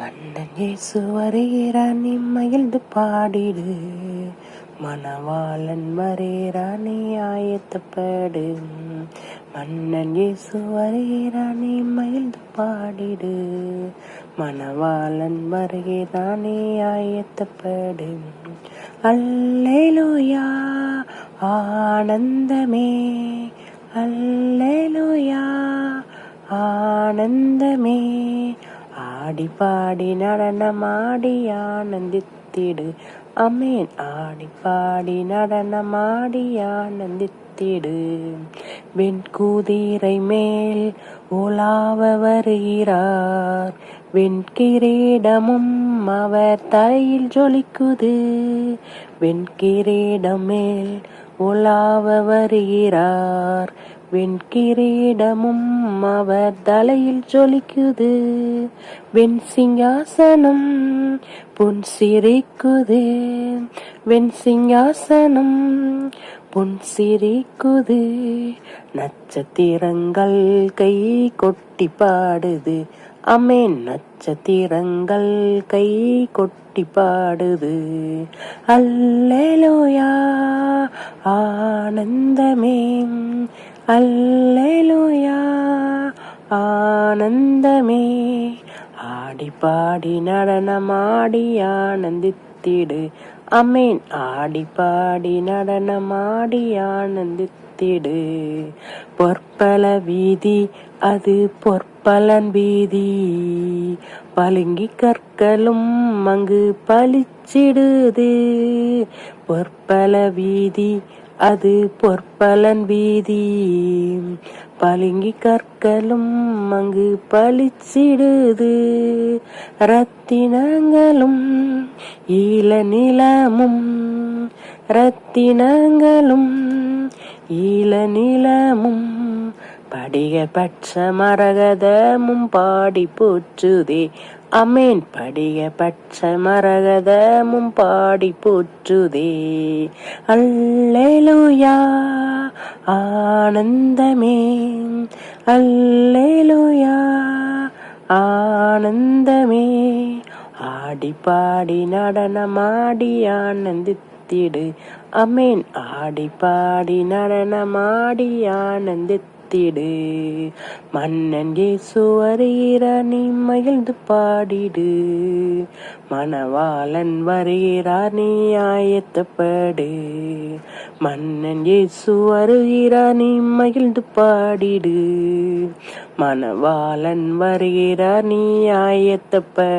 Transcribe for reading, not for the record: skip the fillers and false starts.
அண்ணன் இயேசு வருகிறார், நீ மகிழ்ந்து பாடிடு. மணவாளன் வருகிறார், நீ ஆயத்தப்படு. மன்னன் இயேசு வருகிறார், நீ மகிழ்ந்து பாடிடு. மணவாளன் வருகிறார், நீ ஆயத்தப்படு. அல்லேலூயா ஆனந்தமே, அல்லேலூயா ஆனந்தமே. ஆடி பாடி நடனமாடி ஆனந்தித்திடு. அமேன். ஆடி பாடி நடனமாடி ஆனந்தித்திடு. வெண்குதிரை மேல் உலாவ வருகிறார், வெண்கிரீடமும் அவர் தலையில் ஜொலிக்குது. வெண்கிரீடம் மேல் உலாவ வருகிறார், வெண்கிரீடமும் அவர் தலையில் ஜொலிக்குது. வெண் சிங்காசனம் பொன் சிரிக்குது, வெண் சிங்காசனம் பொன் சிரிக்குது. நட்சத்திரங்கள் கை கொட்டி பாடுது. அமேன். நட்சத்திரங்கள் கை கொட்டி பாடுது. அல்லேலூயா ஆனந்தமே, அல்லேலூயா ஆனந்தமே. ஆடி பாடி நடனமாடி ஆனந்தித்திடு. அமேன். ஆடி பாடி நடனமாடி ஆனந்தித்திடு. பொற்பல வீதி அது பொற்பலன் வீதி, பளிங்கு கற்களும் அங்கு பளிச்சிடுது. பொற்பல வீதி அது பொற்பலன் வீதி, பளிங்கு கற்களும் அங்கு பளிச்சிடுது. ரத்தினங்களும் ஈல நிலமும், ரத்தினங்களும் ஈல நிலமும், படிக பட்ச மரகதமும் பாடி போற்றுதே. அமேன். படிக பட்ச மரகதமும் பாடி போற்றுதே. அல்லேலூயா ஆனந்தமே, அல்லேலூயா ஆனந்தமே. ஆடி பாடி நடனமாடி ஆனந்தித்திடு. அமேன். ஆடி பாடி நடனமாடி ஆனந்தித்திடு. மன்னன் இயேசு வருகிறார், நீ மகிழ்ந்து பாடிடு. மணவாளன் வருகிறார், நீ ஆயத்தப்படு. மன்னன் இயேசு வருகிறார், நீ மகிழ்ந்து பாடிடு. மணவாளன் வருகிறார், நீ ஆயத்தப்படு.